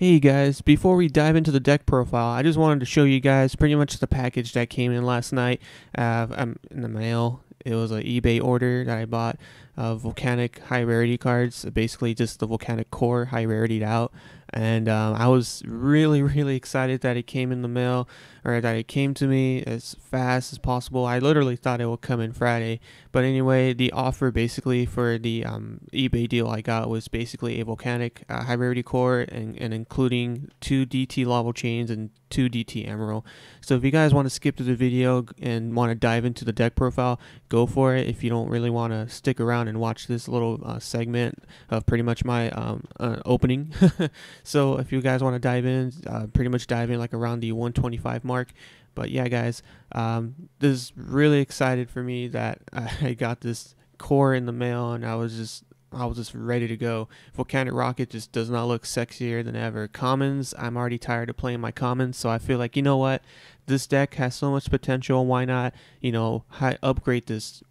Hey guys, before we dive into the deck profile, I just wanted to show you guys pretty much the package that came in last night in the mail. It was an eBay order that I bought Volcanic high rarity cards, basically just the Volcanic core high rarityed out. And I was really excited that it came in the mail, or that it came to me as fast as possible. I literally thought it would come in Friday. But anyway, the offer basically for the eBay deal I got was basically a Volcanic high rarity core and including 2 DT lava chains and 2 DT emerald. So if you guys want to skip to the video and want to dive into the deck profile, go for it. If you don't really want to stick around and watch this little segment of pretty much my opening. So if you guys want to dive in, pretty much dive in like around the 125 mark. But yeah, guys, this is really excited for me that I got this core in the mail, and I was just ready to go. Volcanic Rocket just does not look sexier than ever. Commons, I'm already tired of playing my commons, so I feel like, you know what, this deck has so much potential. Why not, upgrade this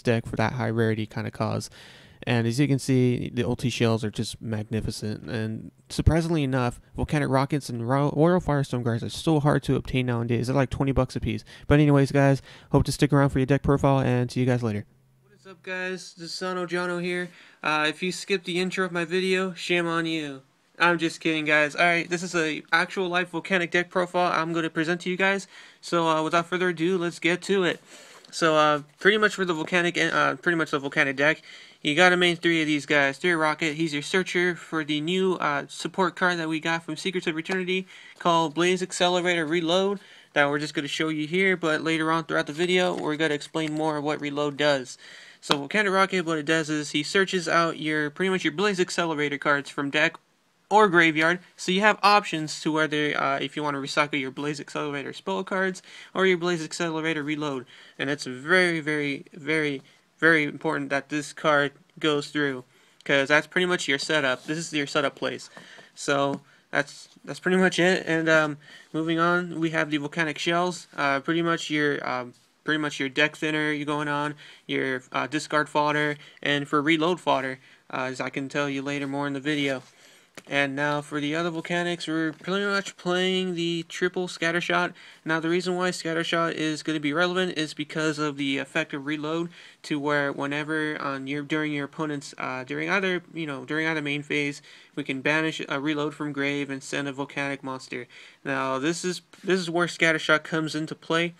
deck for that high rarity kind of cause. And as you can see, the ulti shells are just magnificent. And surprisingly enough, Volcanic Rockets and Royal Firestorm Guards are so hard to obtain nowadays. They're like 20 bucks a piece. But anyways, guys, hope to stick around for your deck profile, and see you guys later. What is up, guys? This is Sano Jono here. If you skipped the intro of my video, shame on you. I'm just kidding, guys. Alright, this is a actual live Volcanic deck profile I'm going to present to you guys. So without further ado, let's get to it. So pretty much for the Volcanic, the Volcanic deck, you got a main 3 of these guys. 3 Rocket, he's your searcher for the new support card that we got from Secrets of Eternity called Blaze Accelerator Reload, that we're just going to show you here, but later on throughout the video, we're going to explain more of what Reload does. So Volcanic Rocket, what it does is he searches out pretty much your Blaze Accelerator cards from deck or graveyard, so you have options to whether if you want to recycle your Blaze Accelerator spell cards or your Blaze Accelerator Reload. And it's very important that this card goes through, because that's pretty much your setup. This is your setup place. So that's pretty much it. And moving on, we have the Volcanic shells. Pretty much your deck thinner you're going on, your discard fodder, and for reload fodder, as I can tell you later more in the video. And now for the other Volcanics, we're pretty much playing the triple Scattershot. Now the reason why Scattershot is going to be relevant is because of the effect of Reload, to where whenever during your opponent's during either main phase, we can banish a Reload from grave and send a Volcanic monster. Now this is where Scattershot comes into play.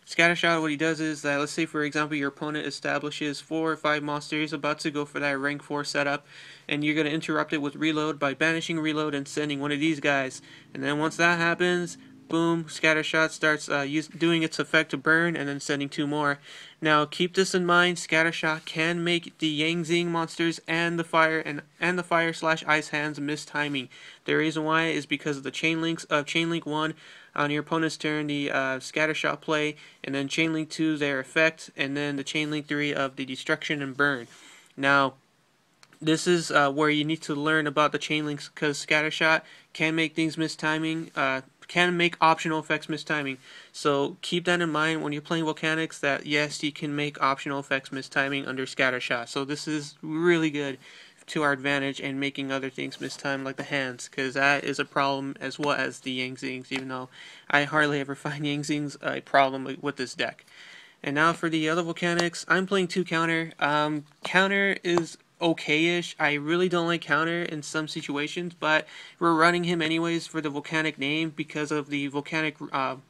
Scattershot, what he does is that, let's say for example your opponent establishes 4 or 5 monsters about to go for that rank 4 setup, and you're going to interrupt it with Reload by banishing Reload and sending one of these guys. And then once that happens, boom, Scattershot starts doing its effect to burn, and then sending 2 more. Now keep this in mind, Scattershot can make the Yang Zing monsters and the fire/ice hands miss timing. The reason why is because of the chain links of Chain Link 1 on your opponent's turn, the Scattershot play, and then Chain Link 2 their effect, and then the Chain Link 3 of the destruction and burn. Now this is where you need to learn about the chain links, because Scattershot can make things miss timing, can make optional effects miss timing. So keep that in mind when you're playing Volcanics, that yes, you can make optional effects miss timing under Scattershot. So this is really good to our advantage in making other things miss time, like the hands, because that is a problem as well as the Yang Zings, even though I hardly ever find Yang Zings a problem with this deck. And now for the other Volcanics, I'm playing 2 Counter. Counter is okay-ish. I really don't like Counter in some situations, but we're running him anyways for the Volcanic name because of the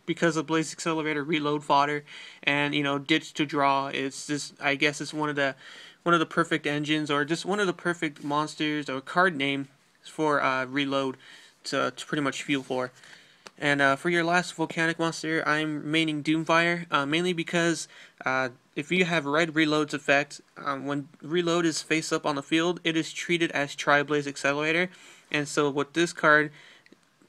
because of Blaze Accelerator Reload fodder, and Ditch to Draw. It's just, I guess it's one of the perfect engines, or just one of the perfect monsters or card name for Reload to pretty much feel for. And for your last Volcanic monster, I'm maining Doomfire, mainly because if you have red Reload's effect, when Reload is face up on the field, it is treated as Tri-Blaze Accelerator. And so with this card,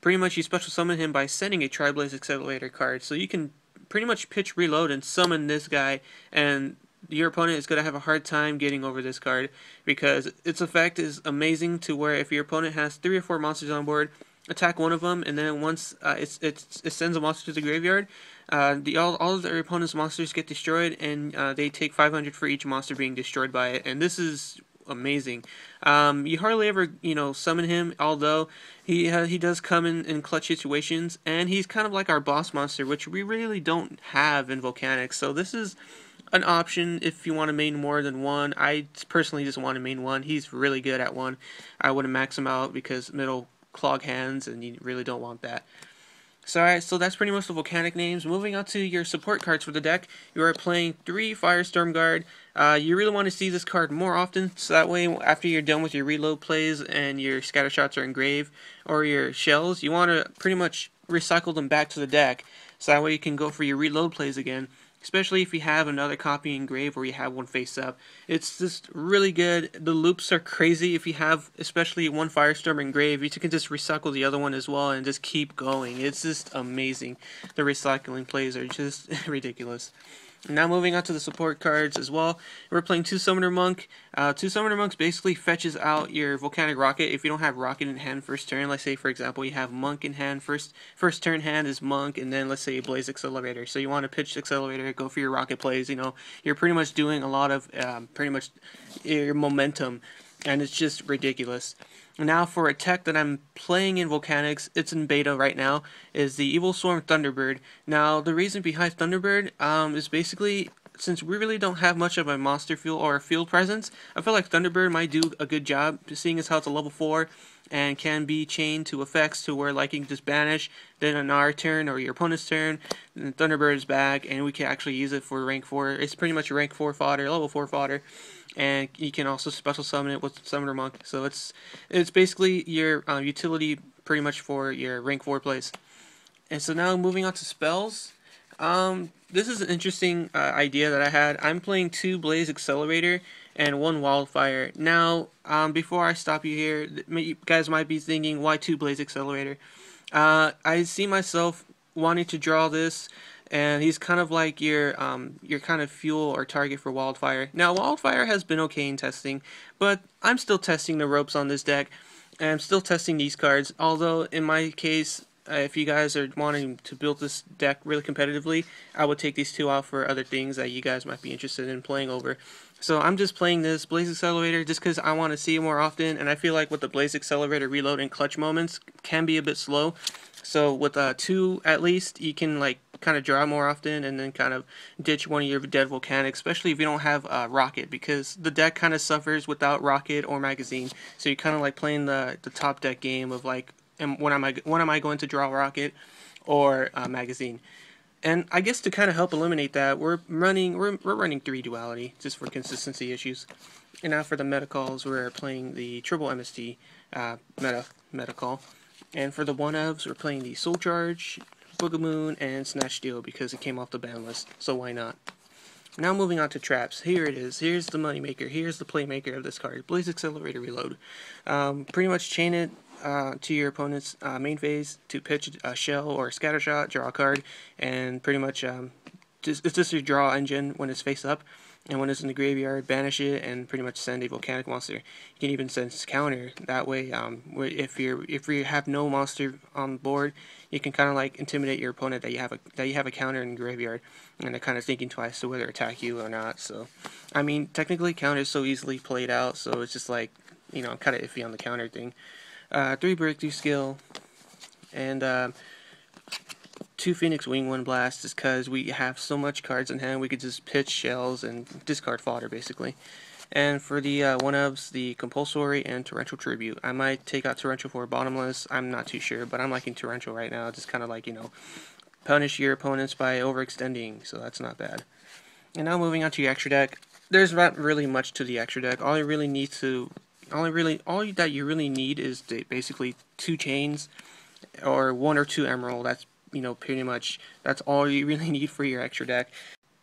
pretty much you special summon him by sending a Tri-Blaze Accelerator card. So you can pretty much pitch Reload and summon this guy, and your opponent is going to have a hard time getting over this card, because its effect is amazing, to where if your opponent has 3 or 4 monsters on board, attack one of them, and then once it sends a monster to the graveyard, all of their opponent's monsters get destroyed, and they take 500 for each monster being destroyed by it. And this is amazing. You hardly ever, summon him, although he does come in clutch situations, and he's kind of like our boss monster, which we really don't have in Volcanic. So this is an option if you want to main more than one. I personally just want to main one. He's really good at one. I wouldn't max him out because middle clog hands, and you really don't want that. So, alright, so that's pretty much the Volcanic names. Moving on to your support cards for the deck, you are playing 3 Firestorm Guard. You really want to see this card more often, so that way after you're done with your reload plays and your scatter shots are engraved, or your shells, you want to pretty much recycle them back to the deck, so that way you can go for your reload plays again. Especially if you have another copy engraved or you have one face up. It's just really good. The loops are crazy. If you have especially one Firestorm engraved, you can just recycle the other one as well and just keep going. It's just amazing. The recycling plays are just ridiculous. Now moving on to the support cards as well. We're playing 2 Summoner Monk. 2 Summoner Monks basically fetches out your Volcanic Rocket if you don't have Rocket in hand first turn. Let's say, for example, you have Monk in hand. First turn hand is Monk, and then let's say Blaze Accelerator. So you want to pitch Accelerator, go for your Rocket plays. You're pretty much doing a lot of pretty much your momentum, and it's just ridiculous. Now for a tech that I'm playing in Volcanics, it's in beta right now, is the Evil Swarm Thunderbird. Now the reason behind Thunderbird is basically, since we really don't have much of a monster field or a field presence, I feel like Thunderbird might do a good job, seeing as how it's a level 4 and can be chained to effects to where like you can just banish, then on our turn or your opponent's turn, then Thunderbird is back and we can actually use it for rank 4. It's pretty much rank 4 fodder, level 4 fodder. And you can also special summon it with Summoner Monk. So it's basically your utility pretty much for your rank 4 plays. And so now moving on to spells. This is an interesting idea that I had. I'm playing 2 Blaze Accelerator and 1 Wildfire. Now, before I stop you here, you guys might be thinking, why 2 Blaze Accelerator? I see myself wanting to draw this, and he's kind of like your kind of fuel or target for Wildfire. Now, Wildfire has been okay in testing, but I'm still testing the ropes on this deck, and I'm still testing these cards, although in my case, if you guys are wanting to build this deck really competitively, I would take these 2 out for other things that you guys might be interested in playing over. So I'm just playing this Blaze Accelerator just because I want to see it more often, and I feel like with the Blaze Accelerator reload and clutch moments can be a bit slow. So with 2 at least, you can like kind of draw more often and then kind of ditch one of your dead Volcanics, especially if you don't have Rocket, because the deck kind of suffers without Rocket or Magazine. So you're kind of like playing the top deck game of like, and when am I going to draw Rocket or Magazine? And I guess to kind of help eliminate that, we're running 3 duality just for consistency issues. And now for the meta calls, we're playing the triple MST meta call. And for the 1-ofs, we're playing the Soul Charge, Boogamoon, and Snatch Steel because it came off the ban list, so why not? Now moving on to traps. Here it is. Here's the moneymaker. Here's the playmaker of this card. Blaze Accelerator Reload. Pretty much chain it to your opponent's main phase to pitch a shell or a scatter shot, draw a card, and pretty much it's just your draw engine when it's face up. And when it's in the graveyard, banish it and pretty much send a Volcanic monster. You can even send counter. That way, if you have no monster on the board, you can kind of like intimidate your opponent that you have a counter in the graveyard, and they're kind of thinking twice to whether to attack you or not. So, I mean, technically, counter is so easily played out. So it's just like, I'm kind of iffy on the counter thing. 3 breakthrough skill, and 2 Phoenix Wing, 1 Blast, just because we have so much cards in hand, we could just pitch shells and discard fodder, basically. And for the 1-ofs, the Compulsory and Torrential Tribute. I might take out Torrential for Bottomless, I'm not too sure, but I'm liking Torrential right now, just kind of like, punish your opponents by overextending, so that's not bad. And now moving on to your extra deck, there's not really much to the extra deck. All that you really need is basically 2 chains, or 1 or 2 emerald. That's pretty much, that's all you really need for your extra deck.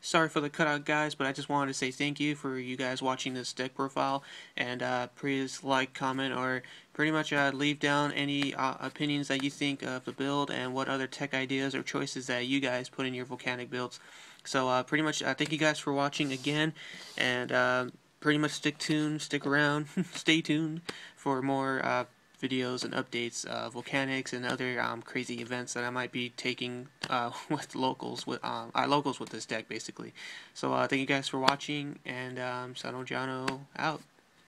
Sorry for the cutout, guys, but I just wanted to say thank you for you guys watching this deck profile, and please like, comment, or pretty much leave down any opinions that you think of the build and what other tech ideas or choices that you guys put in your Volcanic builds. So pretty much thank you guys for watching again, and pretty much stick around, stay tuned for more videos and updates, Volcanics and other crazy events that I might be taking with locals with this deck, basically. So thank you guys for watching, and Sano Jano out.